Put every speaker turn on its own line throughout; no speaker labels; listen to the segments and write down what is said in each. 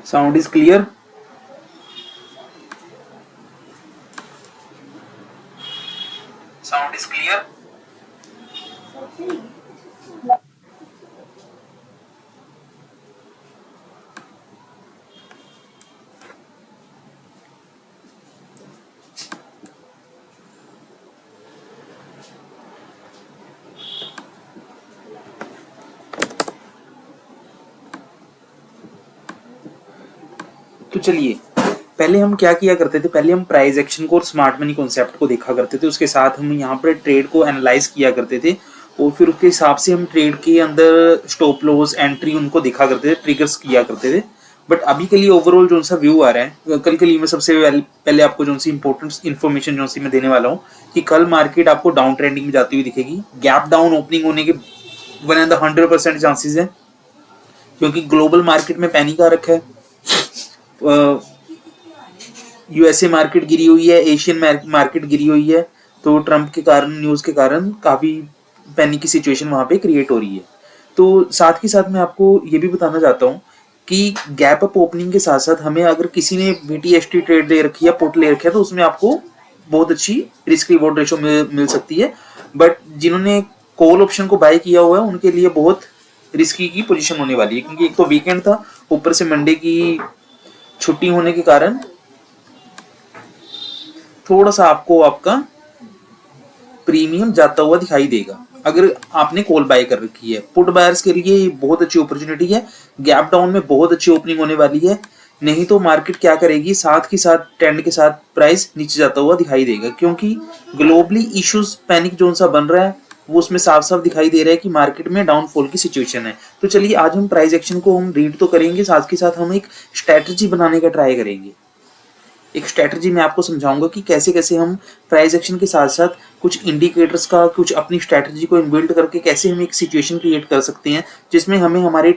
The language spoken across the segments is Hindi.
Sound is clear? Sound is clear? तो चलिए, पहले हम क्या किया करते थे, पहले हम प्राइस एक्शन को और स्मार्ट मनी कॉन्सेप्ट को देखा करते थे, उसके साथ हम यहाँ पर ट्रेड को एनालाइज किया करते थे और फिर उसके हिसाब से हम ट्रेड के अंदर स्टॉप लॉस एंट्री उनको देखा करते थे, ट्रिगर्स किया करते थे। बट अभी के लिए ओवरऑल जो सा व्यू आ रहा है, कल के लिए मैं सबसे पहले आपको जो सी इंपॉर्टेंट इन्फॉर्मेशन जो सी मैं देने वाला हूँ कि कल मार्केट आपको डाउन ट्रेंडिंग में जाती हुई दिखेगी। गैप डाउन ओपनिंग होने के 100% चांसेस है, क्योंकि ग्लोबल मार्केट में पैनिक आ रखा है। यूएसए मार्केट गिरी हुई है, एशियन मार्केट गिरी हुई है, तो ट्रंप के कारण, न्यूज के कारण काफी पैनिक की सिचुएशन वहां पे क्रिएट हो रही है। तो साथ ही साथ मैं आपको ये भी बताना चाहता हूँ कि गैप अप ओपनिंग के साथ साथ हमें, अगर किसी ने बीटीएसटी ट्रेड ले रखी है, पुट ले रखी है, तो उसमें आपको बहुत अच्छी रिस्क रिवॉर्ड रेशो मिल सकती है। बट जिन्होंने कॉल ऑप्शन को बाय किया हुआ है उनके लिए बहुत रिस्की की पोजीशन होने वाली है, क्योंकि एक तो वीकेंड था, ऊपर से मंडे की छुट्टी होने के कारण थोड़ा सा आपको आपका प्रीमियम जाता हुआ दिखाई देगा अगर आपने कॉल बाय कर रखी है। पुट बायर्स के लिए बहुत अच्छी अपॉर्चुनिटी है, गैप डाउन में बहुत अच्छी ओपनिंग होने वाली है। नहीं तो मार्केट क्या करेगी, साथ के साथ ट्रेंड के साथ प्राइस नीचे जाता हुआ दिखाई देगा, क्योंकि ग्लोबली इश्यूज पैनिक जोन सा बन रहा है, वो उसमें साफ साफ दिखाई दे रहा है कि मार्केट में डाउनफॉल की सिचुएशन है। तो चलिए, आज हम प्राइस एक्शन को हम रीड तो करेंगे, साथ के साथ हम एक स्ट्रेटजी बनाने का ट्राई करेंगे। एक स्ट्रेटजी मैं आपको समझाऊंगा कि कैसे कैसे हम प्राइस एक्शन के साथ साथ कुछ इंडिकेटर्स का, कुछ अपनी स्ट्रेटजी को इनबिल्ड करके कैसे हम एक सिचुएशन क्रिएट कर सकते हैं जिसमें हमें हमारे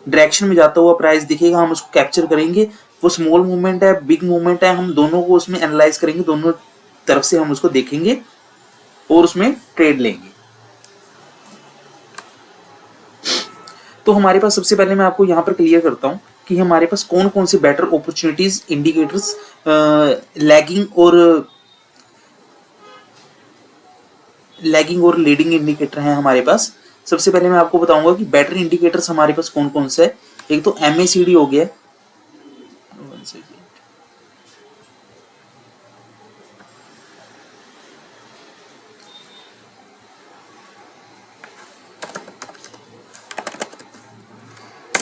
डायरेक्शन में जाता हुआ प्राइस दिखेगा, हम उसको कैप्चर करेंगे। वो स्मॉल मूवमेंट है, बिग मूवमेंट है, हम दोनों को उसमें एनालाइज करेंगे, दोनों तरफ से हम उसको देखेंगे और उसमें ट्रेड लेंगे। तो हमारे पास सबसे पहले मैं आपको यहाँ पर क्लियर करता हूँ कि हमारे पास कौन कौन से बेटर अपॉर्चुनिटीज, इंडिकेटर्स, लैगिंग और लीडिंग इंडिकेटर हैं हमारे पास। सबसे पहले मैं आपको बताऊंगा कि बेटर इंडिकेटर्स हमारे पास कौन कौन से है। एक तो एमएसीडी हो गया,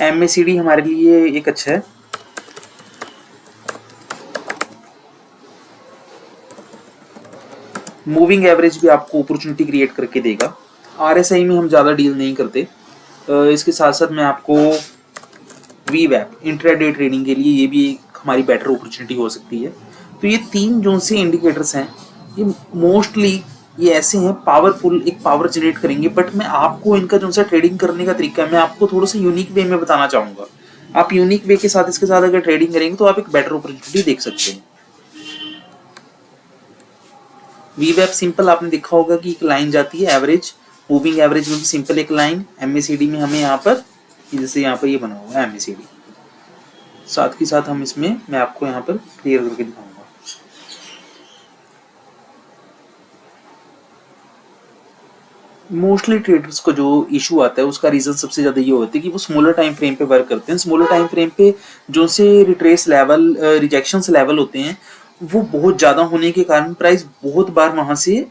एमएसीडी हमारे लिए एक अच्छा है। मूविंग एवरेज भी आपको अपॉर्चुनिटी क्रिएट करके देगा। आरएसआई में हम ज़्यादा डील नहीं करते। इसके साथ साथ मैं आपको वीवैप इंट्राडे ट्रेडिंग के लिए ये भी एक हमारी बेटर अपॉर्चुनिटी हो सकती है। तो ये तीन जो से इंडिकेटर्स हैं, ये मोस्टली ये ऐसे हैं, पावरफुल, एक पावर जनरेट करेंगे। बट मैं आपको इनका जो सा ट्रेडिंग करने का तरीका है, मैं आपको थोड़ा सा यूनिक वे में बताना चाहूँगा। आप यूनिक वे के साथ इसके साथ अगर ट्रेडिंग करेंगे तो आप एक बेटर अपॉर्चुनिटी देख सकते हैं। वीवैप सिंपल आपने देखा होगा कि एक लाइन जाती है एवरेज, मूविंग एवरेज में भी सिंपल एक लाइन। एमएसीडी में हमें यहाँ पर, जैसे यहाँ पर ये बना हुआ है एमएसीडी, साथ ही साथ हम इसमें, मैं आपको यहाँ पर क्लियर करके दिखाऊंगा। मोस्टली ट्रेडर्स को जो इशू आता है उसका रीजन सबसे ज्यादा ये होता है कि वो स्मॉलर टाइम फ्रेम पे वर्क करते हैं। स्मॉलर टाइम फ्रेम पे जो से रिट्रेस लेवल, रिजेक्शंस लेवल होते हैं, वो बहुत ज्यादा होने के कारण प्राइस बहुत बार वहां से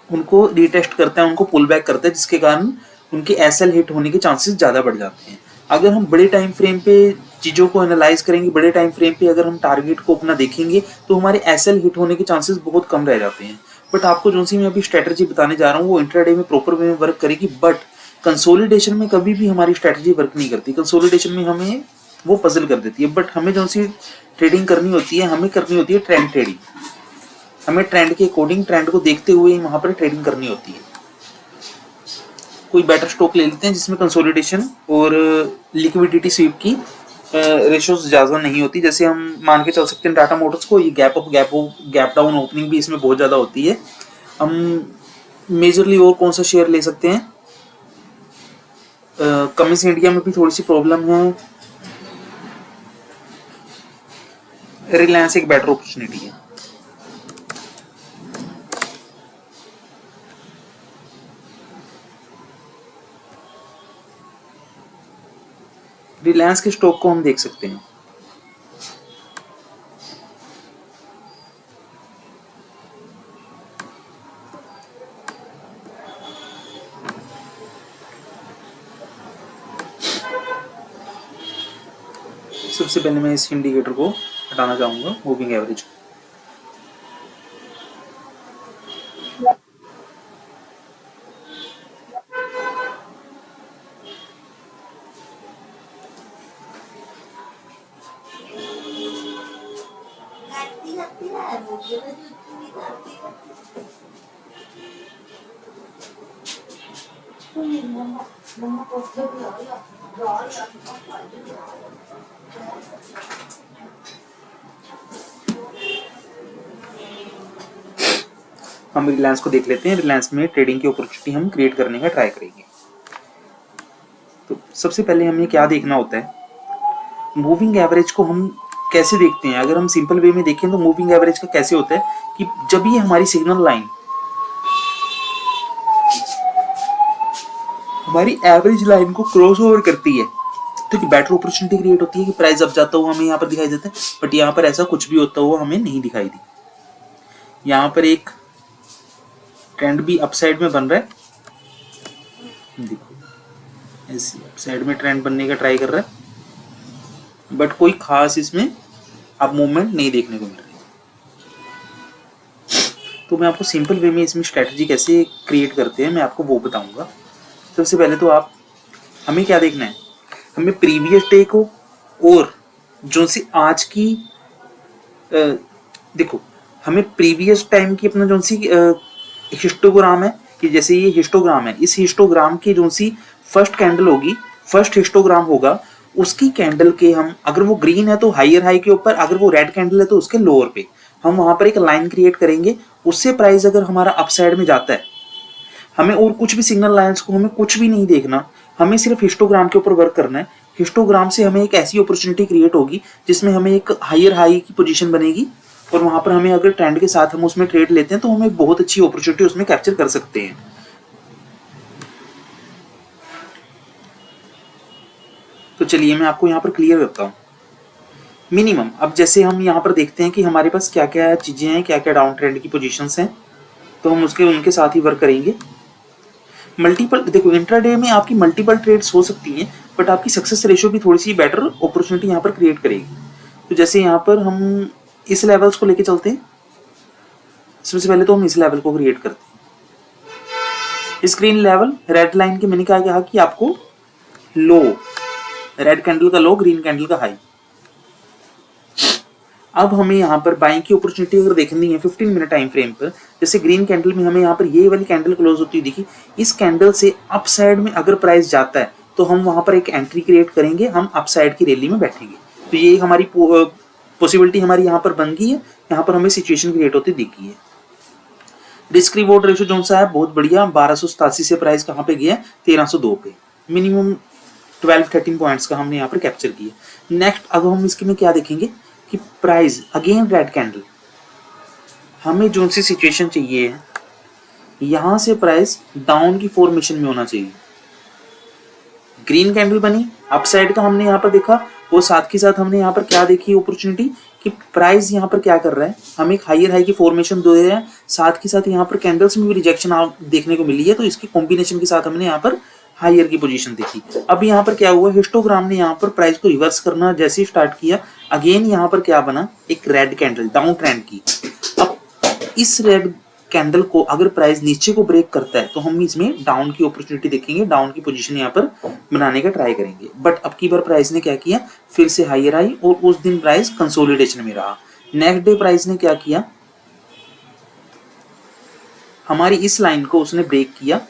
उनको रिटेस्ट करता है, उनको पुल बैक करता है, जिसके कारण उनके एसएल हिट होने के चांसेस ज़्यादा बढ़ जाते हैं। अगर हम बड़े टाइम फ्रेम पे चीज़ों को एनालाइज करेंगे, बड़े टाइम फ्रेम पे अगर हम टारगेट को अपना देखेंगे, तो हमारे एसएल हिट होने के चांसेस बहुत कम रह जाते हैं। बट आपको जो सी मैं अभी स्ट्रेटजी बताने जा रहा हूँ वो इंट्राडे में प्रॉपर वे में वर्क करेगी। बट कंसोलिडेशन में कभी भी हमारी स्ट्रेटजी वर्क नहीं करती। कंसोलिडेशन में हमें वो पजल कर देती है। बट हमें जो सी ट्रेडिंग करनी होती है, हमें करनी होती है ट्रेंड ट्रेडिंग। हमें ट्रेंड के अकॉर्डिंग, ट्रेंड को देखते हुए वहां पर ट्रेडिंग करनी होती है। कोई बेटर स्टॉक ले लेते हैं जिसमें कंसोलिडेशन और लिक्विडिटी स्वीप की रेशोज ज्यादा नहीं होती। जैसे हम मान के चल सकते हैं टाटा मोटर्स को, ये gap up gap down opening भी इसमें बहुत ज्यादा होती है। हम मेजरली और कौन सा शेयर ले सकते हैं, कमिंस इंडिया में भी थोड़ी सी प्रॉब्लम है। रिलायंस एक बेटर अपॉर्चुनिटी है। रिलायंस के स्टॉक को हम देख सकते हैं। सबसे पहले मैं इस इंडिकेटर को हटाना चाहूंगा, मूविंग एवरेज। हम रिलायंस को देख लेते हैं। रिलायंस में ट्रेडिंग की अपॉर्चुनिटी हम क्रिएट करने का ट्राई करेंगे। तो सबसे पहले हमें क्या देखना होता है, मूविंग एवरेज को हम कैसे देखते हैं। अगर हम सिंपल वे में देखें तो मूविंग एवरेज का कैसे होता है कि जब ये हमारी सिग्नल लाइन हमारी एवरेज लाइन को क्रॉस ओवर करती है तो कि बेटर अपॉर्चुनिटी क्रिएट होती है कि प्राइस अप जाता हुआ हमें यहाँ पर दिखाई देता है। बट यहाँ पर ऐसा कुछ भी होता हुआ हमें नहीं दिखाई दी। यहाँ पर एक ट्रेंड भी अपसाइड में बन रहा है, देखो ऐसे अपसाइड में ट्रेंड बनने का ट्राई कर रहा है, बट कोई खास इसमें अब मूवमेंट नहीं देखने को मिल रही। तो मैं आपको सिंपल वे में इसमें स्ट्रेटजी कैसे क्रिएट करते हैं मैं आपको वो बताऊंगा। सबसे पहले तो हमें क्या देखना है, हमें प्रीवियस डे को और जो सी आज की देखो हमें प्रीवियस टाइम की अपना जो सी हिस्टोग्राम है कि जैसे ये हिस्टोग्राम है, इस हिस्टोग्राम की जो सी फर्स्ट कैंडल होगी, फर्स्ट हिस्टोग्राम होगा, उसकी कैंडल के हम अगर वो ग्रीन है तो हायर हाई के ऊपर, अगर वो रेड कैंडल है तो उसके लोअर पे हम वहां पर एक लाइन क्रिएट करेंगे। उससे प्राइस अगर हमारा अपसाइड में जाता है, हमें और कुछ भी सिग्नल लाइंस को हमें कुछ भी नहीं देखना, हमें सिर्फ हिस्टोग्राम के ऊपर वर्क करना है। हिस्टोग्राम से हमें एक ऐसी अपॉर्चुनिटी क्रिएट होगी जिसमें हमें एक हायर हाई की पोजीशन बनेगी और वहां पर हमें अगर ट्रेंड के साथ हम उसमें ट्रेड लेते हैं तो हमें बहुत अच्छी अपॉर्चुनिटी उसमें कैप्चर कर सकते हैं। तो चलिए मैं आपको यहाँ पर क्लियर करता हूँ। मिनिमम अब जैसे हम यहाँ पर देखते हैं कि हमारे पास क्या क्या चीजें हैं, क्या क्या डाउन ट्रेंड की पोजीशंस हैं, तो हम उनके साथ ही वर्क करेंगे। मल्टीपल देखो इंट्राडे में आपकी मल्टीपल ट्रेड्स हो सकती हैं, बट आपकी सक्सेस रेशियो भी थोड़ी सी बेटर अपॉर्चुनिटी यहाँ पर क्रिएट करेगी। तो जैसे यहाँ पर हम इस लेवल्स को लेके चलते हैं। सबसे पहले तो हम इस लेवल को क्रिएट करते हैं। स्क्रीन लेवल रेड लाइन के मैंने क्या कहा कि आपको लो, रेड कैंडल का लो, ग्रीन कैंडल का हाई। अब हमें यहाँ पर बाइंग की अपॉर्चुनिटी अगर देखनी है 15 मिनट टाइम फ्रेम पर, जैसे ग्रीन कैंडल में हमें यहाँ पर ये वाली कैंडल क्लोज होती है दिखी, इस कैंडल से अप साइड में अगर प्राइस जाता है तो हम वहां पर एक एंट्री क्रिएट करेंगे, हम अप साइड की रैली में बैठेंगे। तो ये हमारी पॉसिबिलिटी हमारी यहाँ पर बन गई है, यहाँ पर हमें सिचुएशन क्रिएट होती दिखी है। रिस्क रिवॉर्ड रेशियो जो सा है बहुत बढ़िया, 1287 से प्राइस कहाँ पे गया, 1302 पे, मिनिमम 12-13 पॉइंट्स का हमने यहाँ पर कैप्चर किया। नेक्स्ट अब हम इसके में क्या देखेंगे कि प्राइस अगेन रेड कैंडल, हमें जो सी सिचुएशन चाहिए है यहां से प्राइस डाउन की फॉर्मेशन में होना चाहिए। ग्रीन कैंडल बनी अपसाइड का हमने यहाँ पर देखा, वो साथ के साथ हमने यहाँ पर क्या देखी अपॉर्चुनिटी कि प्राइस यहाँ पर क्या कर रहा है, हम एक हायर हाई की फॉर्मेशन दे रहे हैं, साथ के साथ यहाँ पर कैंडल्स में भी रिजेक्शन देखने को मिली है, तो इसकी कॉम्बिनेशन के साथ हमने यहाँ पर हायर की पोजीशन देखी। अब यहाँ पर क्या हुआ, हिस्टोग्राम ने यहाँ पर प्राइस को रिवर्स करना जैसे ही स्टार्ट किया, अगेन यहाँ पर क्या बना, एक रेड कैंडल डाउन ट्रेंड की। अब इस रेड कैंडल को अगर प्राइस नीचे को ब्रेक करता है तो हम इसमें डाउन की अपॉर्चुनिटी देखेंगे, डाउन की पोजीशन यहाँ पर बनाने का ट्राई करेंगे। बट अब की बार प्राइस ने क्या किया, फिर से हायर आई और उस दिन प्राइस कंसोलिडेशन में रहा। नेक्स्ट डे प्राइस ने क्या किया, हमारी इस लाइन को उसने ब्रेक किया,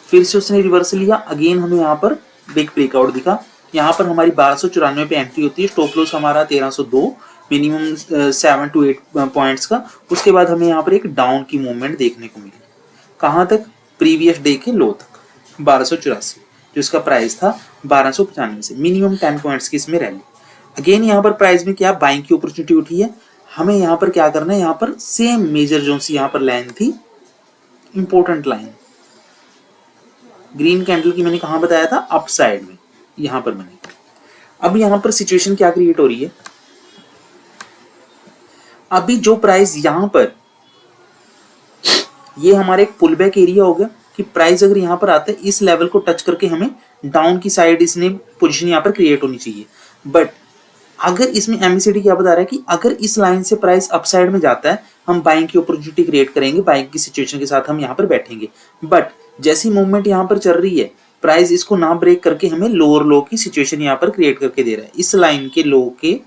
फिर से उसने रिवर्स लिया, अगेन हमें यहाँ पर बिग ब्रेकआउट दिखा। यहाँ पर हमारी 1294 पे एंट्री होती है, स्टॉप लॉस हमारा 1302, मिनिमम 7 to 8 पॉइंट्स का। उसके बाद हमें यहाँ पर एक डाउन की मूवमेंट देखने को मिली, कहाँ तक, प्रीवियस डे के लो तक 1284, जो इसका प्राइस था 1295 से, मिनिमम 10 पॉइंट्स की इसमें रैली। अगेन यहाँ पर प्राइस में क्या बाइंग की अपॉर्चुनिटी उठी है, हमें यहाँ पर क्या करना है, यहाँ पर सेम मेजर जोन सी यहाँ पर लाइन थी, इंपॉर्टेंट लाइन ग्रीन कैंडल की, मैंने कहा बताया था अप साइड में, यहाँ पर मैंने। अब यहाँ पर सिचुएशन क्या क्रिएट हो रही है, अभी जो प्राइस यहाँ पर, ये हमारा एक पुल बैक एरिया हो गया कि प्राइस अगर यहाँ पर आता है इस लेवल को टच करके हमें डाउन की साइड इसने पोजीशन यहाँ पर क्रिएट होनी चाहिए। बट अगर इसमें एमएसीडी क्या बता रहा है कि अगर इस लाइन से प्राइस अपसाइड में जाता है हम बाइंग की अपॉर्चुनिटी क्रिएट करेंगे, बाइंग की सिचुएशन के साथ हम यहाँ पर बैठेंगे। बट जैसी मूवमेंट यहाँ पर चल रही है, प्राइस इसको ना ब्रेक करके हमें लोअर लो की सिचुएशन यहाँ पर क्रिएट करके दे रहा है। इस लाइन के लो के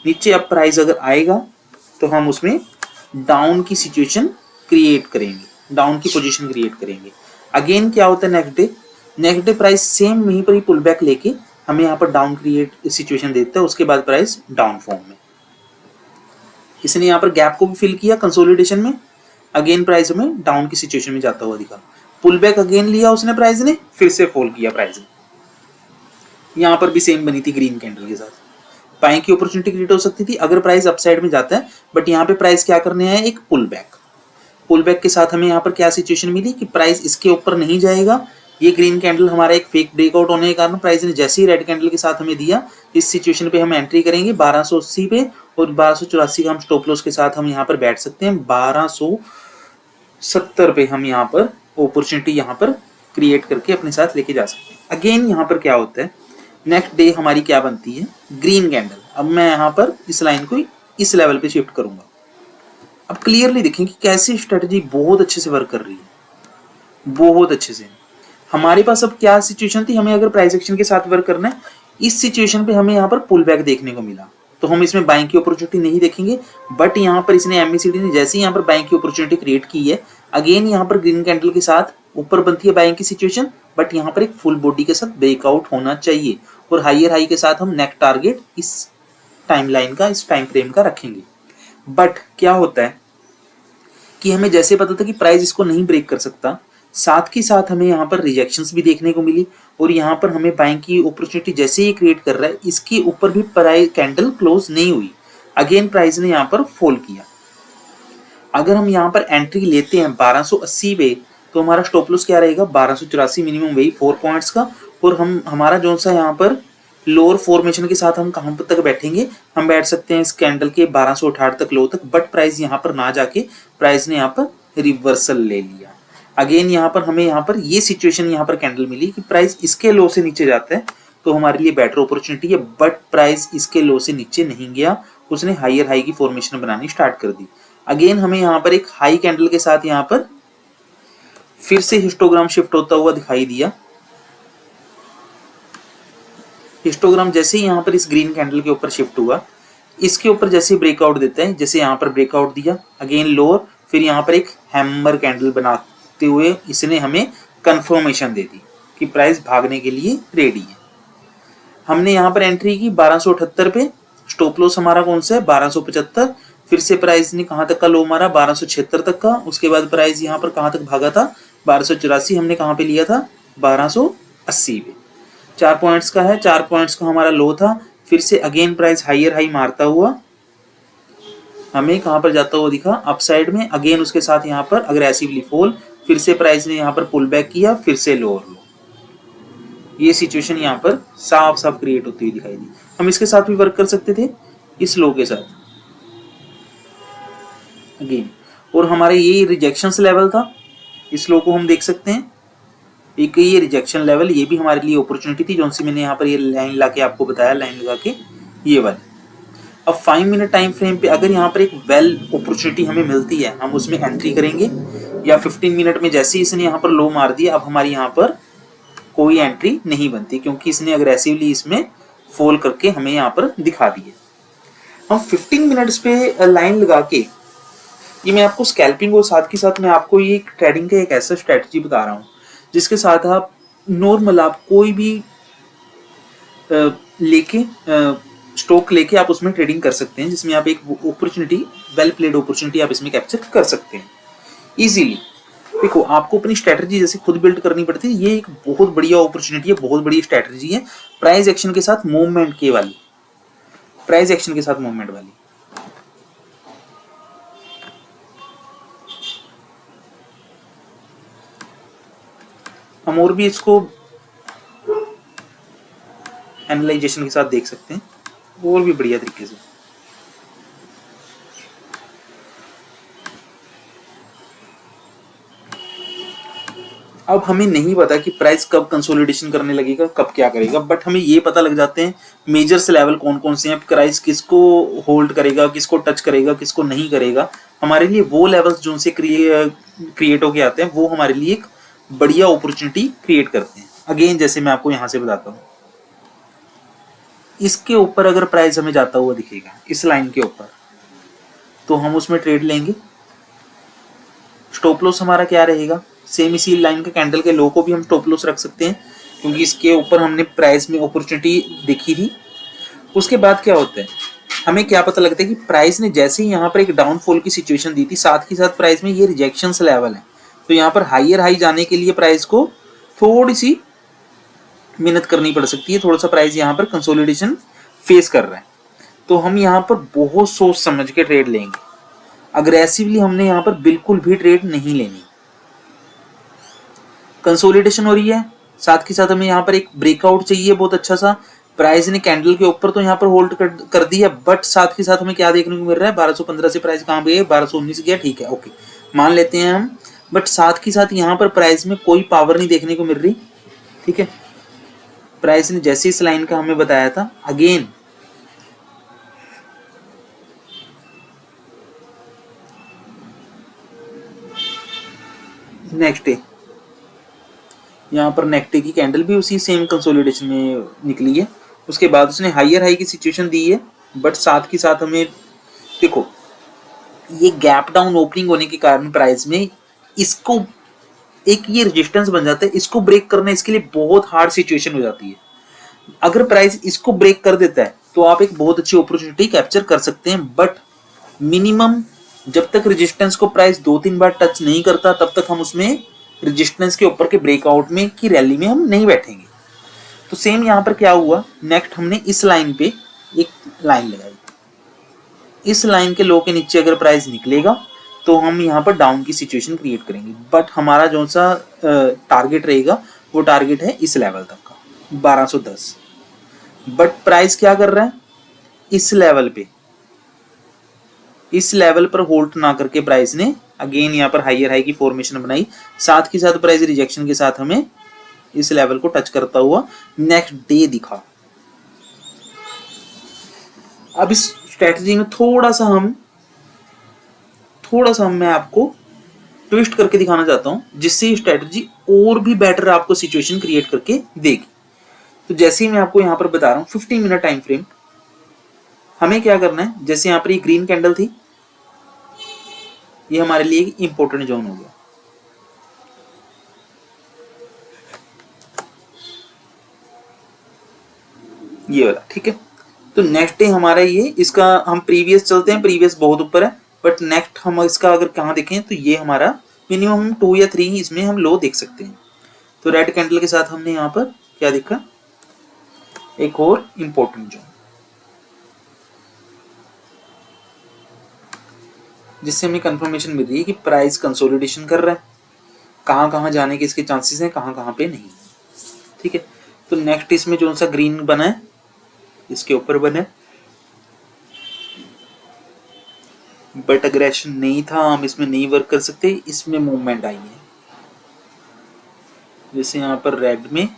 नीचे अब प्राइस अगर आएगा तो हम उसमें डाउन की सिचुएशन क्रिएट करेंगे, डाउन की पोजीशन क्रिएट करेंगे। अगेन क्या होता है, नेक्स्ट डे प्राइस सेम वहीं पर ही पुल बैक लेके हमें यहाँ पर डाउन क्रिएट सिचुएशन देता है, उसके बाद प्राइस डाउन फॉर्म में। इसने यहाँ पर गैप को भी फिल किया कंसोलिडेशन में, अगेन प्राइस हमें डाउन की सिचुएशन में जाता हुआ दिखा। पुल बैक अगेन लिया उसने प्राइस ने, फिर से फॉल किया प्राइस ने। यहाँ पर भी सेम बनी थी ग्रीन कैंडल के साथ, बाइंग की अपॉर्चुनिटी क्रिएट हो सकती थी अगर प्राइस अपसाइड में जाता है। बट यहाँ पे प्राइस क्या करने है, एक पुल बैक के साथ हमें यहाँ पर क्या सिचुएशन मिली कि प्राइस इसके ऊपर नहीं जाएगा। ये ग्रीन कैंडल हमारा एक फेक ब्रेकआउट होने के कारण प्राइस ने जैसे ही रेड कैंडल के साथ हमें दिया, इस सिचुएशन पे हम एंट्री करेंगे 1280 पे, और 1284 का हम स्टॉप लॉस के साथ हम यहाँ पर बैठ सकते हैं। 1270 पे हम यहाँ पर अपॉर्चुनिटी यहाँ पर क्रिएट करके अपने साथ लेके जा सकते हैं। अगेन यहाँ पर क्या होता है, नेक्स्ट डे हमारी क्या बनती है, ग्रीन कैंडल। अब मैं यहाँ पर इस लाइन को इस लेवल पे शिफ्ट करूंगा। अब क्लियरली देखें कि कैसी स्ट्रेटजी बहुत अच्छे से वर्क कर रही है, बहुत अच्छे से। हमारे पास अब क्या सिचुएशन थी, हमें अगर प्राइस एक्शन के साथ वर्क करना है, इस सिचुएशन पे हमें यहाँ पर पुल बैक देखने को मिला तो हम इसमें बाइंग की अपॉर्चुनिटी नहीं देखेंगे। बट यहाँ पर इसने एमएसीडी ने जैसे ही यहाँ पर बाइंग की अपॉर्चुनिटी क्रिएट की है, अगेन यहाँ पर ग्रीन कैंडल के साथ ऊपर बनती है बाइंग की सिचुएशन। बट यहाँ पर एक फुल बॉडी के साथ ब्रेकआउट होना चाहिए, और हायर हाई के साथ हम नेक्स्ट टारगेट इस टाइम लाइन का, इस टाइम फ्रेम का रखेंगे। बट क्या होता है कि हमें जैसे पता था कि प्राइस इसको नहीं ब्रेक कर सकता, साथ ही साथ हमें यहाँ पर रिजेक्शंस भी देखने को मिली, और यहाँ पर हमें बाइंग की अपॉर्चुनिटी जैसे ही क्रिएट कर रहा है, इसके ऊपर भी प्राइस कैंडल क्लोज नहीं हुई, अगेन प्राइस ने यहाँ पर फॉल किया। अगर हम यहाँ पर एंट्री लेते हैं 1280 पे, तो हमारा स्टॉप लॉस क्या रहेगा, 1284 मिनिमम वही 4 पॉइंट्स का। और हम हमारा जो सा यहाँ पर लोअर फॉर्मेशन के साथ हम कहाँ तक बैठेंगे, हम बैठ सकते हैं इस कैंडल के 1268 तक लो तक। बट प्राइस यहाँ पर ना जाके प्राइस ने यहाँ पर रिवर्सल ले लिया। अगेन यहाँ पर हमें यहाँ पर ये सिचुएशन यहाँ पर कैंडल मिली कि प्राइस इसके लो से नीचे जाता है तो हमारे लिए बेटर अपॉर्चुनिटी है। बट प्राइस इसके लो से नीचे नहीं गया, उसने हायर हाई की फॉर्मेशन बनानी स्टार्ट कर दी। अगेन हमें यहाँ पर एक हाई कैंडल के साथ यहाँ पर फिर से हिस्टोग्राम शिफ्ट होता हुआ दिखाई दिया। हिस्टोग्राम जैसे ही यहाँ पर इस ग्रीन कैंडल के ऊपर शिफ्ट हुआ, इसके ऊपर जैसे ब्रेकआउट देता है, जैसे यहाँ पर ब्रेकआउट दिया अगेन लोअर, फिर यहाँ पर एक हैमर कैंडल बनाते हुए इसने हमें कंफर्मेशन दे दी कि प्राइस भागने के लिए रेडी है। हमने यहाँ पर एंट्री की 1278 पे, स्टॉप लॉस हमारा कौन सा है 1275। फिर से प्राइस ने कहाँ तक का लो मारा 1276 तक का। उसके बाद प्राइस यहाँ पर कहाँ तक भागा था 1284, हमने कहाँ पे लिया था 1280 पे। 4 पॉइंट्स का है, 4 पॉइंट्स का हमारा लो था। फिर से अगेन प्राइस हायर हाई मारता हुआ हमें कहाँ पर जाता हुआ दिखा, अपसाइड में। अगेन उसके साथ यहाँ पर अग्रेसिवली फॉल, फिर से प्राइस ने यहाँ पर पुल बैक किया, फिर से लोअर लो। ये सिचुएशन यहाँ पर साफ साफ क्रिएट होती हुई दिखाई दी। हम इसके साथ भी वर्क कर सकते थे, इस लो के साथ अगेन, और हमारे ये रिजेक्शंस लेवल था, इस लो को हम देख सकते हैं। एक ये रिजेक्शन लेवल, ये भी हमारे लिए अपॉर्चुनिटी थी, जो सी मैंने यहाँ पर ये लाइन ला के आपको बताया, लाइन लगा के ये वाली। अब 5 मिनट टाइम फ्रेम पे अगर यहाँ पर एक वेल अपॉर्चुनिटी हमें मिलती है, हम उसमें एंट्री करेंगे। या 15 मिनट में जैसे ही इसने यहाँ पर लो मार दिया, अब हमारी यहाँ पर कोई एंट्री नहीं बनती, क्योंकि इसने अग्रेसिवली इसमें फॉल करके हमें यहाँ पर दिखा दिए। हम 15 मिनट्स पे लाइन लगा के, ये मैं आपको स्कैल्पिंग और साथ के साथ मैं आपको ये ट्रेडिंग का एक ऐसा स्ट्रेटजी बता रहा हूँ जिसके साथ आप नॉर्मल आप कोई भी लेके स्टॉक लेके आप उसमें ट्रेडिंग कर सकते हैं, जिसमें आप एक अपॉर्चुनिटी, वेल प्लेड अपॉर्चुनिटी आप इसमें कैप्चर कर सकते हैं इजीली। देखो, आपको अपनी स्ट्रेटजी जैसे खुद बिल्ड करनी पड़ती है, ये एक बहुत बढ़िया अपॉर्चुनिटी है, बहुत बड़ी स्ट्रेटजी है, प्राइस एक्शन के साथ मूवमेंट के वाली। प्राइस एक्शन के साथ मूवमेंट वाली। हम और भी इसको एनालाइजेशन के साथ देख सकते हैं और भी बढ़िया तरीके से। अब हमें नहीं पता कि प्राइस कब कंसोलिडेशन करने लगेगा, कब क्या करेगा, बट हमें ये पता लग जाते हैं मेजर्स लेवल कौन कौन से हैं, प्राइस किसको होल्ड करेगा, किसको टच करेगा, किसको नहीं करेगा। हमारे लिए वो लेवल्स जो उनसे क्रिएट होके आते हैं वो हमारे लिए एक बढ़िया अपॉर्चुनिटी क्रिएट करते हैं। अगेन जैसे मैं आपको यहां से बताता हूँ, इसके ऊपर अगर प्राइस हमें जाता हुआ दिखेगा इस लाइन के ऊपर, तो हम उसमें ट्रेड लेंगे। स्टॉप लॉस हमारा क्या रहेगा, सेम इसी लाइन के कैंडल के लो को भी हम स्टॉप लॉस रख सकते हैं, क्योंकि इसके ऊपर हमने प्राइस में अपॉर्चुनिटी देखी थी। उसके बाद क्या होता है, हमें क्या पता लगता है कि प्राइस ने जैसे ही यहाँ पर एक डाउनफॉल की सिचुएशन दी थी, साथ ही साथ प्राइस में ये रिजेक्शन लेवल है, तो यहाँ पर हायर हाई जाने के लिए प्राइस को थोड़ी सी मेहनत करनी पड़ सकती है। थोड़ा सा प्राइस यहाँ पर कंसोलिडेशन फेस कर रहा है, तो हम यहाँ पर बहुत सोच समझ के ट्रेड लेंगे। अग्रेसिवली हमने यहाँ पर बिल्कुल भी ट्रेड नहीं लेनी। कंसोलिडेशन हो रही है, साथ ही साथ हमें यहाँ पर एक ब्रेकआउट चाहिए बहुत अच्छा सा। प्राइस ने कैंडल के ऊपर तो यहाँ पर होल्ड कर दिया, बट साथ ही साथ हमें क्या देखने को मिल रहा है, 1215 से प्राइस कहाँ पे है, 1219 गया, ठीक है, ओके मान लेते हैं हम। बट साथ ही साथ यहाँ पर प्राइस में कोई पावर नहीं देखने को मिल रही, ठीक है। प्राइस ने जैसे इस लाइन का हमें बताया था, अगेन नेक्स्ट डे यहाँ पर नेक्स्ट डे की कैंडल भी उसी सेम कंसोलिडेशन में निकली है। उसके बाद उसने हायर हाई की सिचुएशन दी है, बट साथ ही साथ हमें देखो ये गैप डाउन ओपनिंग होने के कारण प्राइस में इसको एक ये रेजिस्टेंस बन जाता है, इसको ब्रेक करना इसके लिए बहुत हार्ड सिचुएशन हो जाती है। अगर प्राइस इसको ब्रेक कर देता है तो आप एक बहुत अच्छी अपॉर्चुनिटी कैप्चर कर सकते हैं, बट मिनिमम जब तक रेजिस्टेंस को प्राइस 2-3 बार टच नहीं करता तब तक हम उसमें रेजिस्टेंस के ऊपर के ब्रेकआउट में की रैली में हम नहीं बैठेंगे। तो सेम यहाँ पर क्या हुआ, नेक्स्ट हमने इस लाइन पे एक लाइन लगाई, इस लाइन के लो के नीचे अगर प्राइस निकलेगा तो हम यहाँ पर डाउन की सिचुएशन क्रिएट करेंगे, बट हमारा जो सा टारगेट रहेगा वो टारगेट है इस लेवल तक का 1210। बट प्राइस क्या कर रहा है, इस लेवल पे, इस लेवल पर होल्ड ना करके प्राइस ने अगेन यहाँ पर हायर हाई की फॉर्मेशन बनाई, साथ ही साथ प्राइस रिजेक्शन के साथ हमें इस लेवल को टच करता हुआ नेक्स्ट डे दिखा। अब इस स्ट्रेटजी में थोड़ा सा मैं आपको ट्विस्ट करके दिखाना चाहता हूं, जिससे ये स्ट्रेटजी और भी बेटर आपको सिचुएशन क्रिएट करके देगी। तो जैसे ही मैं आपको यहाँ पर बता रहा हूँ 15 मिनट टाइम फ्रेम, हमें क्या करना है, जैसे यहाँ पर ये ग्रीन कैंडल थी, ये हमारे लिए एक इंपॉर्टेंट जोन हो गया। ये वाला, ठीक है। तो नेक्स्ट डे हमारा ये, इसका हम प्रीवियस चलते हैं, प्रीवियस बहुत ऊपर है, बट नेक्स्ट हम इसका अगर कहाँ देखें तो ये हमारा मिनिमम 2 या 3 इसमें हम लो देख सकते हैं। तो रेड कैंडल के साथ हमने यहाँ पर क्या देखा, एक और इंपॉर्टेंट जोन, जिससे हमें कंफर्मेशन मिल रही है कि प्राइस कंसोलिडेशन कर रहा है, कहाँ कहाँ जाने के इसके चांसेस हैं, कहाँ कहाँ पे नहीं, ठीक है। तो नेक्स्ट इसमें जो सा ग्रीन बना है इसके ऊपर बने, बट अग्रेशन नहीं था, हम इसमें नहीं वर्क कर सकते, इसमें मूवमेंट आई है। जैसे यहाँ पर रेड में,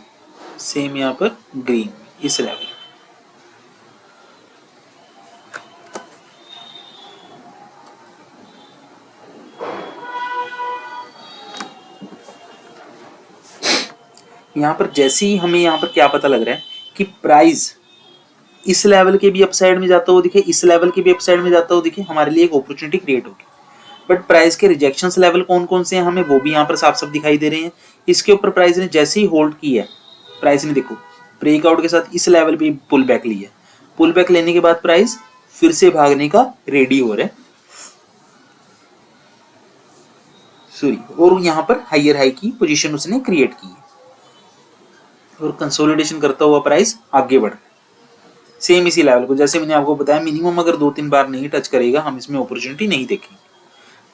सेम यहाँ पर ग्रीन, इस लेवल। यहाँ पर जैसे ही हमें यहाँ पर क्या पता लग रहा है कि प्राइस इस लेवल के भी अपसाइड में जाता हुआ दिखे, इस लेवल के भी अपसाइड में जाता हुआ दिखे, हमारे लिए एक अपॉर्चुनिटी क्रिएट होगी। बट प्राइस के रिजेक्शंस लेवल कौन कौन से हैं हमें वो भी यहाँ पर साफ साफ दिखाई दे रहे हैं। इसके ऊपर प्राइस ने जैसे ही होल्ड की है, प्राइस ने देखो ब्रेकआउट के साथ इस लेवल पे पुल बैक ली है, पुल बैक लेने के बाद प्राइस फिर से भागने का रेडी हो रहा है, सॉरी, और यहाँ पर हायर हाई की पोजीशन उसने क्रिएट की है और कंसोलिडेशन करता हुआ प्राइस आगे बढ़ रहा है। सेम इसी लेवल को, जैसे मैंने आपको बताया मिनिमम अगर 2-3 बार नहीं टच करेगा हम इसमें अपॉर्चुनिटी नहीं देखेंगे।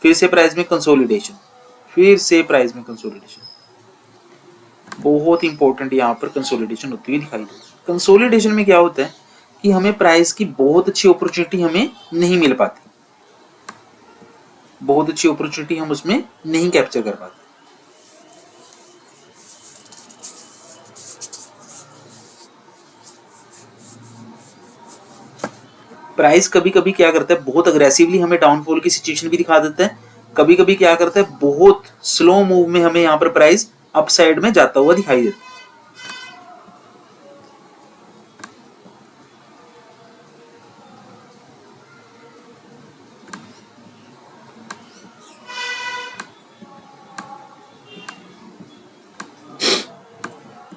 फिर से प्राइस में कंसोलिडेशन, फिर से प्राइस में कंसोलिडेशन, बहुत इंपॉर्टेंट यहाँ पर कंसोलिडेशन होती हुई दिखाई देगी। कंसोलिडेशन में क्या होता है कि हमें प्राइस की बहुत अच्छी अपॉर्चुनिटी हमें नहीं मिल पाती, बहुत अच्छी अपॉर्चुनिटी हम उसमें नहीं कैप्चर कर पाते। प्राइस कभी कभी क्या करता है, बहुत अग्रेसिवली हमें डाउनफॉल की सिचुएशन भी दिखा देता है, कभी कभी क्या करता है बहुत स्लो मूव में हमें यहाँ पर प्राइस अपसाइड में जाता हुआ दिखाई देता है।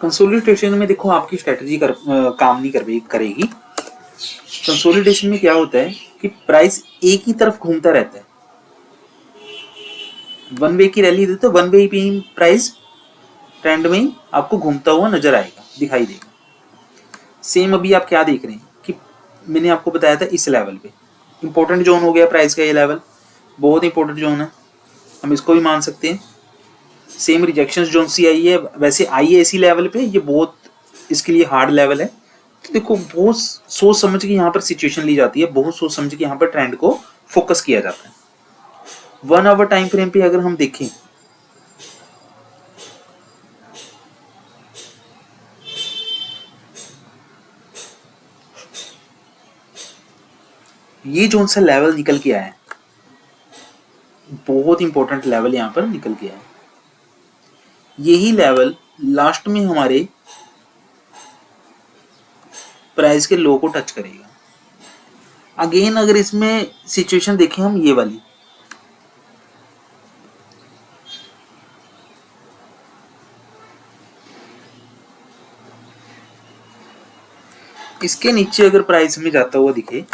कंसोलिडेशन में देखो आपकी स्ट्रेटजी काम नहीं करेगी। कंसोलिडेशन में क्या होता है कि प्राइस एक ही तरफ घूमता रहता है, वन वे की रैली देते, वन वे पे प्राइस ट्रेंड में ही आपको घूमता हुआ नजर आएगा, दिखाई देगा। सेम अभी आप क्या देख रहे हैं कि मैंने आपको बताया था इस लेवल पे इंपॉर्टेंट जोन हो गया प्राइस का, ये लेवल बहुत इंपॉर्टेंट जोन है, हम इसको भी मान सकते हैं। सेम रिजेक्शन जोन सी आई है, वैसे आई है इसी लेवल पे, ये बहुत इसके लिए हार्ड लेवल है। तो देखो बहुत सोच समझ के यहाँ पर सिचुएशन ली जाती है, बहुत सोच समझ के यहाँ पर ट्रेंड को फोकस किया जाता है। 1 आवर टाइम फ्रेम पे अगर हम देखें, ये जोन सा लेवल निकल के आया है, बहुत इंपॉर्टेंट लेवल यहाँ पर निकल के आया है। यही लेवल लास्ट में हमारे प्राइस के लो को टच करेगा। अगेन अगर इसमें सिचुएशन देखें हम, ये वाली इसके नीचे अगर प्राइस में जाता हुआ दिखे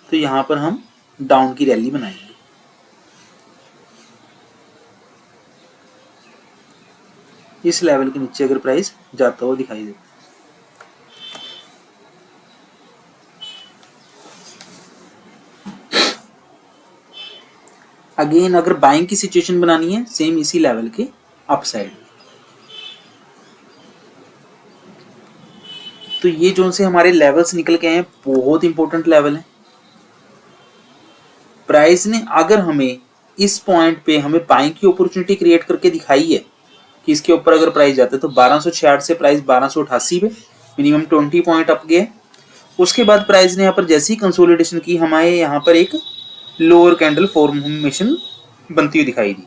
तो यहां पर हम डाउन की रैली बनाएंगे। इस लेवल के नीचे अगर प्राइस जाता हुआ दिखाई दे, अगेन अगर बाइंग की सिचुएशन बनानी है सेम इसी लेवल के अपसाइड, तो ये जोन से हमारे लेवल्स निकल के आए हैं, बहुत इंपॉर्टेंट लेवल है। प्राइस ने अगर हमें इस पॉइंट पे हमें बाइंग की अपॉर्चुनिटी क्रिएट करके दिखाई है कि इसके ऊपर अगर प्राइस जाता है तो 1266 से प्राइस 1288 पे मिनिमम 20 पॉइंट अप गया। उसके बाद प्राइस ने यहाँ पर जैसी कंसोलिडेशन की हमारे यहाँ पर एक लोअर कैंडल फॉर्मेशन बनती हुई दिखाई दी।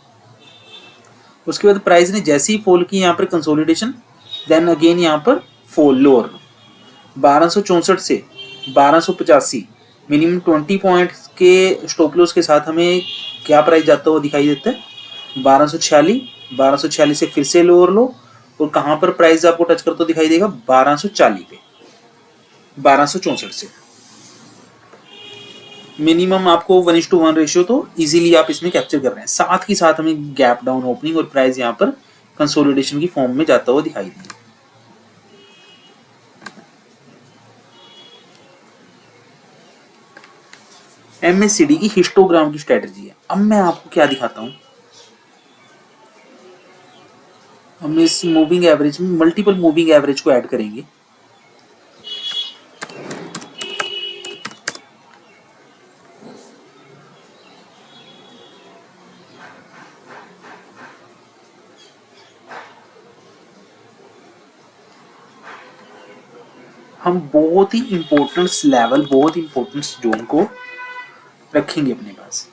उसके बाद प्राइस ने जैसी फॉल की यहाँ पर कंसोलिडेशन, देन अगेन यहाँ पर फॉल लोअर 1264 से 1285 मिनिमम 20 पॉइंट के स्टॉप लॉस के साथ हमें क्या प्राइस जाता हुआ दिखाई देता है 1246 से फिर से लोअर लो, और कहां पर प्राइस आपको टच करता दिखाई देगा 1240 पे, 1264 से मिनिमम आपको 1:1 रेशियो तो इजीली आप इसमें कैप्चर कर रहे हैं। साथ ही साथ हमें गैप डाउन ओपनिंग और प्राइस यहाँ पर कंसोलिडेशन की फॉर्म में जाता हुआ दिखाई दिया। एमएससीडी की हिस्टोग्राम की स्ट्रेटजी है। अब मैं आपको क्या दिखाता हूं, हम इस मूविंग एवरेज में मल्टीपल मूविंग एवरेज को ऐड करेंगे। हम बहुत ही इंपॉर्टेंट लेवल, बहुत इंपॉर्टेंट जोन को रखेंगे अपने पास।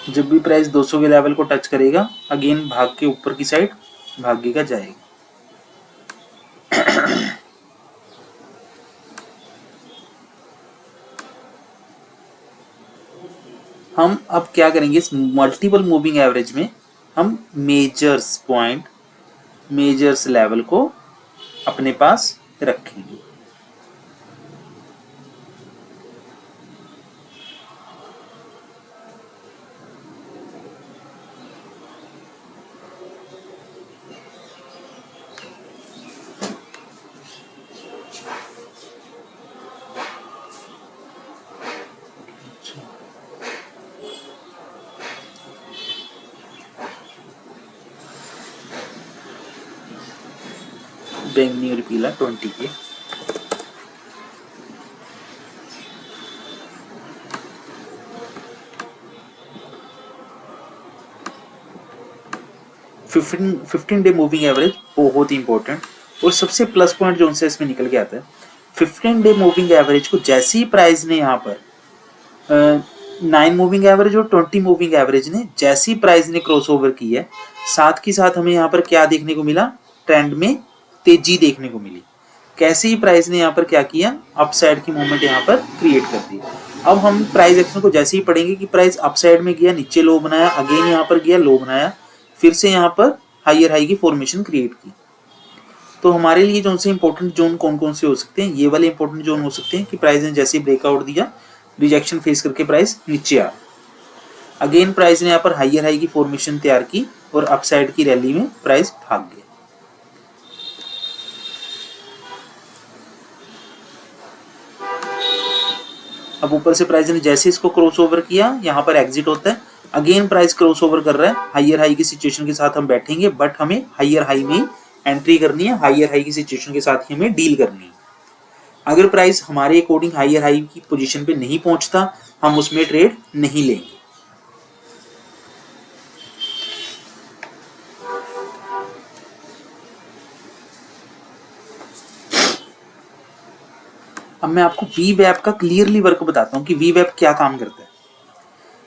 जब भी प्राइस 200 के लेवल को टच करेगा अगेन भाग के ऊपर की साइड भागेगा जाएगा। हम अब क्या करेंगे, इस मल्टीपल मूविंग एवरेज में हम मेजर्स पॉइंट, मेजर्स लेवल को अपने पास रखेंगे। बैंगनी और पीला 20 के। फिफ्टीन डे मूविंग एवरेज बहुत ही इंपॉर्टेंट, और सबसे प्लस पॉइंट जो उनसे इसमें निकल के आता है, 15 डे मूविंग एवरेज को जैसे ही प्राइस ने यहाँ पर 9 मूविंग एवरेज और 20 मूविंग एवरेज ने जैसी प्राइस ने क्रॉस ओवर की है, साथ ही साथ हमें यहाँ पर क्या देखने को मिला, ट्रेंड में तेजी देखने को मिली। कैसे ही प्राइस ने यहाँ पर क्या किया, अपसाइड की मूवमेंट यहाँ पर क्रिएट कर दी। अब हम प्राइस एक्शन को जैसे ही पढ़ेंगे कि प्राइस अपसाइड में गया, नीचे लो बनाया, अगेन यहाँ पर गया, लो बनाया, फिर से यहाँ पर हायर हाई की फॉर्मेशन क्रिएट की। तो हमारे लिए जो से इंपॉर्टेंट जोन कौन कौन से हो सकते हैं, ये वाले इंपॉर्टेंट जोन हो सकते हैं कि प्राइस ने जैसे ही ब्रेकआउट दिया, रिजेक्शन फेस करके प्राइस नीचे आ, अगेन प्राइस ने यहाँ पर हायर हाई की फॉर्मेशन तैयार की और अपसाइड की रैली में प्राइस भाग गया। अब ऊपर से प्राइस ने जैसे इसको क्रॉस ओवर किया, यहाँ पर एग्जिट होता है, अगेन प्राइस क्रॉस ओवर कर रहा है, हायर हाई की सिचुएशन के साथ हम बैठेंगे, बट हमें हायर हाई में एंट्री करनी है, हायर हाई की सिचुएशन के साथ ही हमें डील करनी है। अगर प्राइस हमारे अकॉर्डिंग हायर हाई की पोजीशन पे नहीं पहुंचता, हम उसमें ट्रेड नहीं लेंगे। अब मैं आपको वीवैप का क्लियरली वर्क बताता हूं कि वीवैप क्या काम करता है।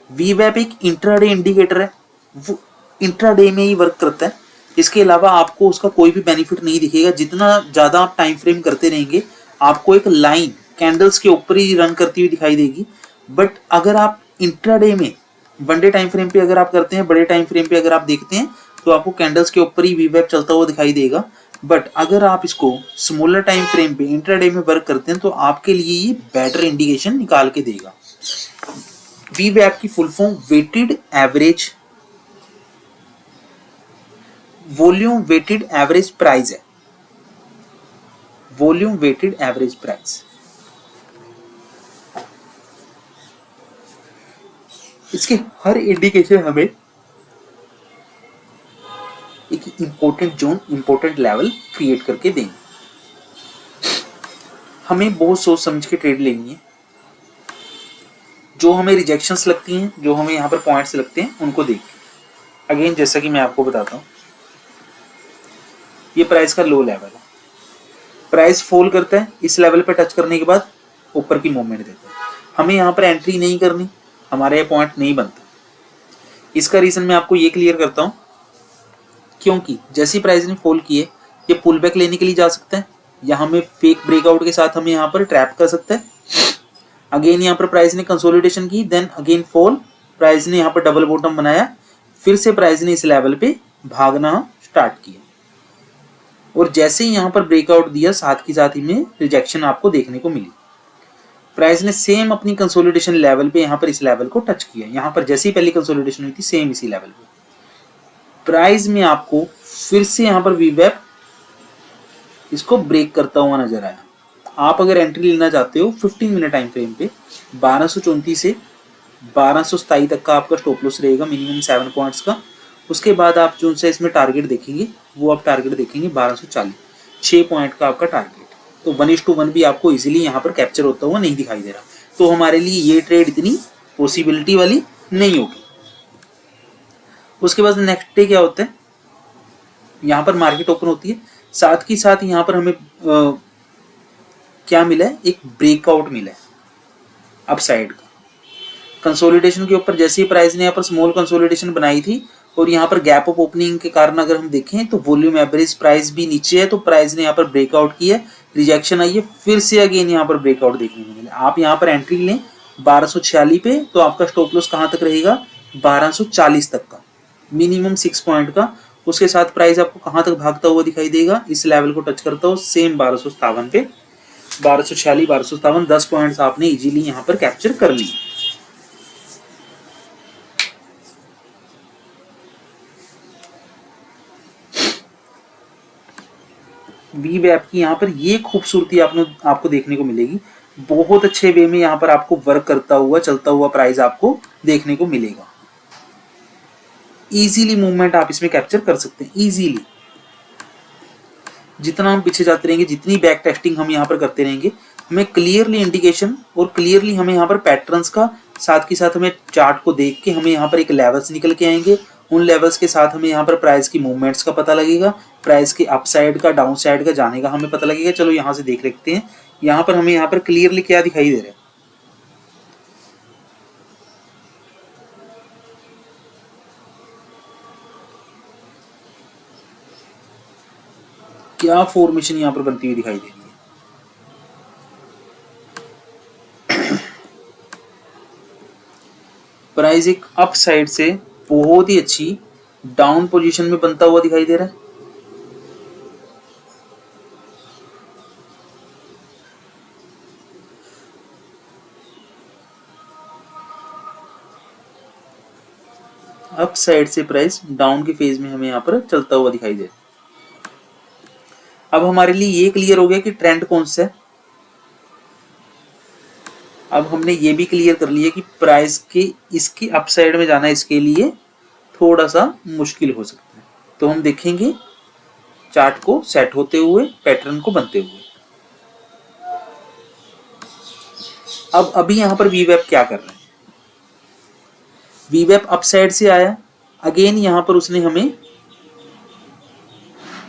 वीवैप एक इंट्राडे इंडिकेटर है, वो इंट्राडे में ही वर्क करता है। इसके अलावा आपको उसका कोई भी बेनिफिट नहीं दिखेगा। जितना ज्यादा आप टाइम फ्रेम करते रहेंगे, आपको एक लाइन कैंडल्स के ऊपर ही रन करती हुई दिखाई देगी। बट अगर आप इंट्राडे में वन डे टाइम फ्रेम पे अगर आप करते हैं, बड़े टाइम फ्रेम पे अगर आप देखते हैं, तो आपको कैंडल्स के ऊपर ही वीवैप चलता हुआ दिखाई देगा। बट अगर आप इसको स्मॉलर टाइम फ्रेम पे इंट्राडे में वर्क करते हैं, तो आपके लिए ये बेटर इंडिकेशन निकाल के देगा। वीवैप की full form weighted average volume weighted average price है। वॉल्यूम वेटेड एवरेज प्राइस, इसके हर इंडिकेशन हमें एक important zone, important level create करके देंगे। हमें बहुत सोच समझ के ट्रेड लेनी है। जो हमें रिजेक्शंस लगती हैं, जो हमें यहाँ पर पॉइंट्स लगते हैं, उनको देख के। अगेन जैसा कि मैं आपको बताता हूँ, ये प्राइस का लो लेवल है, प्राइस फॉल करता है, इस लेवल पे टच करने के बाद ऊपर की मूवमेंट देता है। हमें यहाँ पर एंट्री नहीं करनी, हमारे पॉइंट नहीं बनता। इसका रीजन मैं आपको ये क्लियर करता हूँ, क्योंकि जैसी प्राइस ने फॉल किए, ये पुल बैक लेने के लिए जा सकता है, या हमें फेक ब्रेकआउट के साथ हमें यहाँ पर ट्रैप कर सकता है। अगेन यहाँ पर प्राइस ने कंसोलिडेशन की, देन अगेन फॉल, प्राइस ने यहाँ पर डबल बॉटम बनाया, फिर से प्राइस ने इस लेवल पे भागना स्टार्ट किया, और जैसे ही यहाँ पर ब्रेकआउट दिया, साथ ही साथ ही में रिजेक्शन आपको देखने को मिली। प्राइस ने सेम अपनी कंसोलिडेशन लेवल पे यहाँ पर इस लेवल को टच किया। यहाँ पर जैसी पहली कंसोलिडेशन हुई थी, सेम इसी लेवल पे प्राइस में आपको फिर से यहाँ पर वीवैप इसको ब्रेक करता हुआ नजर आया। आप अगर एंट्री लेना चाहते हो 15 मिनट टाइम फ्रेम पे, 1234 से 1227 तक का आपका स्टॉप लॉस रहेगा, मिनिमम 7 पॉइंट्स का। उसके बाद आप जो सा इसमें टारगेट देखेंगे, वो आप टारगेट देखेंगे 1240, 6 पॉइंट का आपका टारगेट। तो 1:1 भी आपको इजीली यहाँ पर कैप्चर होता हुआ नहीं दिखाई दे रहा। तो हमारे लिए ये ट्रेड इतनी पॉसिबिलिटी वाली नहीं होगी। उसके बाद नेक्स्ट डे क्या होता है, यहाँ पर मार्केट ओपन होती है, साथ ही साथ यहाँ पर हमें क्या मिला है, एक ब्रेकआउट मिला है अपसाइड का। कंसोलिडेशन के ऊपर जैसे ही प्राइस ने यहाँ पर स्मॉल कंसोलिडेशन बनाई थी, और यहाँ पर गैप अप ओपनिंग के कारण अगर हम देखें तो वॉल्यूम एवरेज प्राइस भी नीचे है, तो प्राइस ने यहाँ पर ब्रेकआउट किया है, रिजेक्शन आई है, फिर से अगेन यहाँ पर ब्रेकआउट देखने को मिला। आप यहाँ पर एंट्री लें 1246 पे, तो आपका स्टॉप लॉस कहां तक रहेगा, 1240 तक का, मिनिमम 6 पॉइंट का। उसके साथ प्राइस आपको कहां तक भागता हुआ दिखाई देगा, इस लेवल को टच करता हो सेम 1257 पे, 1246 1257, 10 पॉइंट्स आपने इजीली यहां पर कैप्चर कर ली। वी वेब की यहाँ पर ये खूबसूरती आपको देखने को मिलेगी, बहुत अच्छे वे में यहाँ पर आपको वर्क करता हुआ चलता हुआ प्राइस आपको देखने को मिलेगा। इजीली मूवमेंट आप इसमें कैप्चर कर सकते हैं, इजीली। जितना हम पीछे जाते रहेंगे, जितनी बैक टेस्टिंग हम यहाँ पर करते रहेंगे, हमें क्लियरली इंडिकेशन और क्लियरली हमें यहाँ पर पैटर्न्स का, साथ के साथ हमें चार्ट को देख के हमें यहाँ पर एक लेवल्स निकल के आएंगे। उन लेवल्स के साथ हमें यहाँ पर प्राइस की मूवमेंट्स का पता लगेगा, प्राइस के अपसाइड का डाउन साइड का जाने का हमें पता लगेगा। चलो यहाँ से देख लेते हैं, यहाँ पर हमें यहाँ पर क्लियरली क्या दिखाई दे रहा है, क्या फॉर्मेशन यहाँ पर बनती हुई दिखाई दे रही है। प्राइस एक अप साइड से बहुत ही अच्छी डाउन पोजीशन में बनता हुआ दिखाई दे रहा है। अप साइड से प्राइस डाउन के फेज में हमें यहाँ पर चलता हुआ दिखाई दे रहा है। अब हमारे लिए ये क्लियर हो गया कि ट्रेंड कौन सा है। अब हमने ये भी क्लियर कर लिया कि प्राइस के इसकी अपसाइड में जाना इसके लिए थोड़ा सा मुश्किल हो सकता है। तो हम देखेंगे चार्ट को सेट होते हुए, पैटर्न को बनते हुए। अब अभी यहां पर वीवेब क्या कर रहे हैं, वीवेब अपसाइड से आया, अगेन यहां पर उसने हमें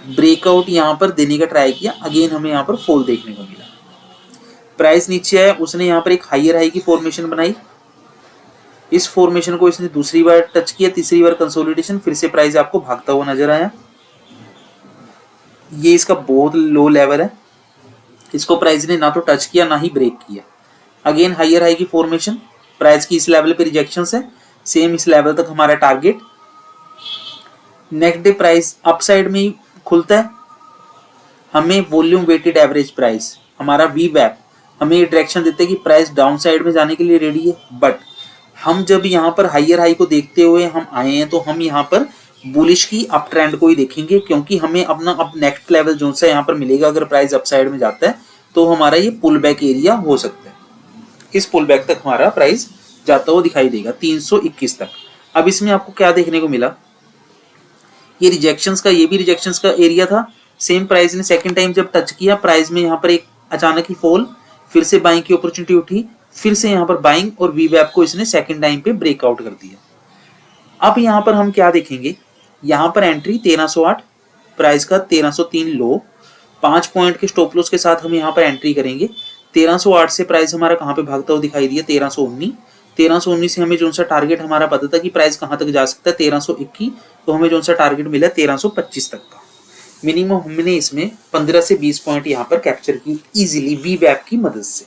ब्रेकआउट यहां पर देने का ट्राई किया, अगेन हमें यहां पर फॉल देखने को मिला। प्राइस नीचे आया, उसने यहां पर एक हायर हाई की फॉर्मेशन बनाई, इस फॉर्मेशन को इसने दूसरी बार टच किया, तीसरी बार कंसोलिडेशन, फिर से प्राइस आपको भागता हुआ नजर आया। ये इसका बहुत लो लेवल है, इसको प्राइस ने ना तो टच किया ना ही ब्रेक किया। अगेन हायर हाई की फॉर्मेशन, प्राइस की इस लेवल पे रिजेक्शन है, सेम इस लेवल तक हमारा target. Next day price upside में ही खुलता है, हमें वॉल्यूम वेटेड एवरेज प्राइस, हमारा वी वैप हमें ये डायरेक्शन देता है कि प्राइस डाउन साइड में जाने के लिए रेडी है। बट हम जब यहाँ पर हायर हाई को देखते हुए हम आए हैं, तो हम यहाँ पर बुलिश की अप ट्रेंड को ही देखेंगे, क्योंकि हमें अपना अब नेक्स्ट लेवल जो सा यहाँ पर मिलेगा, अगर प्राइस अपसाइड में जाता है तो हमारा ये पुल बैक एरिया हो सकता है। इस पुल बैक तक हमारा प्राइस जाता हुआ दिखाई देगा 321 तक। अब इसमें आपको क्या देखने को मिला, ये रिजेक्शंस का, ये भी रिजेक्शंस का एरिया था। सेम प्राइस ने सेकंड टाइम जब टच किया, प्राइस में यहाँ पर एक अचानक ही फॉल, फिर से बाइंग की अपॉर्चुनिटी उठी, फिर से यहाँ पर बाइंग और वी वैप को इसने सेकंड टाइम पे ब्रेकआउट कर दिया। अब यहाँ पर हम क्या देखेंगे, यहाँ पर एंट्री 1308, प्राइस का 1303 लो, 5 पॉइंट के स्टॉप लॉस के साथ हम यहाँ पर एंट्री करेंगे। 1308 से प्राइस हमारा कहाँ पे भागता हुआ दिखाई दिया, 1319। 1319 से हमें जो सा टारगेट हमारा पता था कि प्राइस कहाँ तक जा सकता है, 1321, तो हमें जो सा टारगेट मिला 1325 तक का। मिनिमम हमने इसमें 15 से 20 पॉइंट यहाँ पर कैप्चर की इजीली वी वैप की मदद से।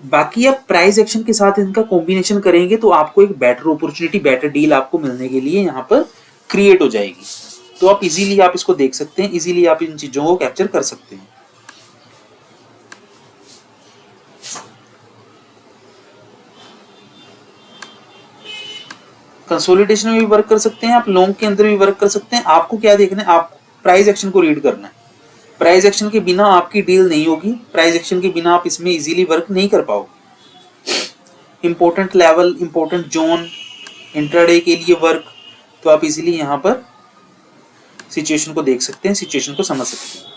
बाकी आप प्राइस एक्शन के साथ इनका कॉम्बिनेशन करेंगे तो आपको एक बेटर अपॉर्चुनिटी, बेटर डील आपको मिलने के लिए यहाँ पर क्रिएट हो जाएगी। तो आप इजीली आप इसको देख सकते हैं, इजीली आप इन चीजों को कैप्चर कर सकते हैं। कंसोलिडेशन में भी वर्क कर सकते हैं आप, लॉन्ग के अंदर भी वर्क कर सकते हैं। आपको क्या देखना है, आप प्राइस एक्शन को रीड करना है। प्राइस एक्शन के बिना आपकी डील नहीं होगी, प्राइस एक्शन के बिना आप इसमें इजीली वर्क नहीं कर पाओगे। Important level, important zone, intraday के लिए वर्क, तो आप इजीली यहाँ पर सिचुएशन को देख सकते हैं, सिचुएशन को समझ सकते हैं।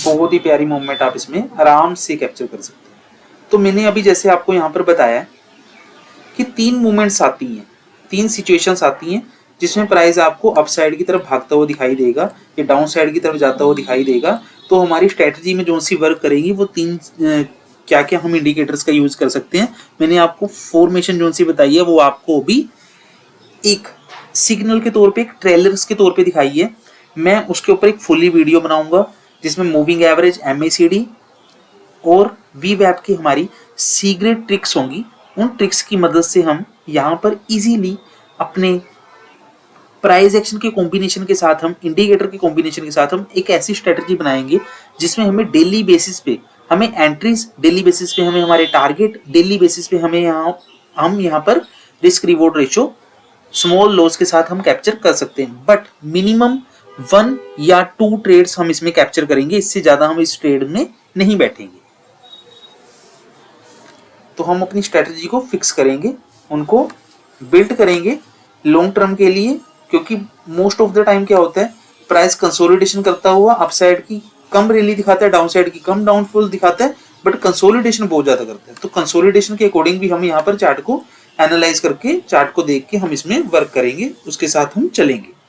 बहुत ही प्यारी मूवमेंट आप इसमें आराम से कैप्चर कर सकते हैं। तो मैंने अभी जैसे आपको यहाँ पर बताया कि 3 मूवमेंट्स आती हैं, 3 सिचुएशंस आती हैं जिसमें प्राइस आपको अप साइड की तरफ भागता हुआ दिखाई देगा या डाउन साइड की तरफ जाता हुआ दिखाई देगा। तो हमारी स्ट्रेटजी में जो सी वर्क करेगी वो तीन क्या क्या हम इंडिकेटर्स का यूज कर सकते हैं। मैंने आपको फॉर्मेशन जो सी बताई है वो आपको भी एक सिग्नल के तौर पे, एक ट्रेलर्स के तौर पे दिखाई है। मैं उसके ऊपर एक फुली वीडियो बनाऊंगा जिसमें मूविंग एवरेज, MACD और वीवैप की हमारी सीक्रेट ट्रिक्स होंगी। उन ट्रिक्स की मदद से हम यहाँ पर इजीली अपने प्राइस एक्शन के कॉम्बिनेशन के साथ, हम इंडिकेटर के कॉम्बिनेशन के साथ हम एक ऐसी स्ट्रेटजी बनाएंगे जिसमें हमें डेली बेसिस पे, हमें एंट्रीज डेली बेसिस पे, हमें हमारे टारगेट डेली बेसिस पे, हमें हम यहाँ पर risk reward ratio small loss के साथ हम कैप्चर कर सकते हैं। बट मिनिमम 1 या 2 ट्रेड्स हम इसमें कैप्चर करेंगे, इससे ज्यादा हम इस ट्रेड में नहीं बैठेंगे। तो हम अपनी स्ट्रेटजी को फिक्स करेंगे, उनको बिल्ड करेंगे लॉन्ग टर्म के लिए, क्योंकि मोस्ट ऑफ द टाइम क्या होता है, प्राइस कंसोलिडेशन करता हुआ अपसाइड की कम रैली दिखाता है, डाउनसाइड की कम डाउनफॉल दिखाता है, बट कंसोलिडेशन बहुत ज्यादा करता है। तो कंसोलिडेशन के अकॉर्डिंग भी हम यहाँ पर चार्ट को एनालाइज करके, चार्ट को देख के हम इसमें वर्क करेंगे, उसके साथ हम चलेंगे।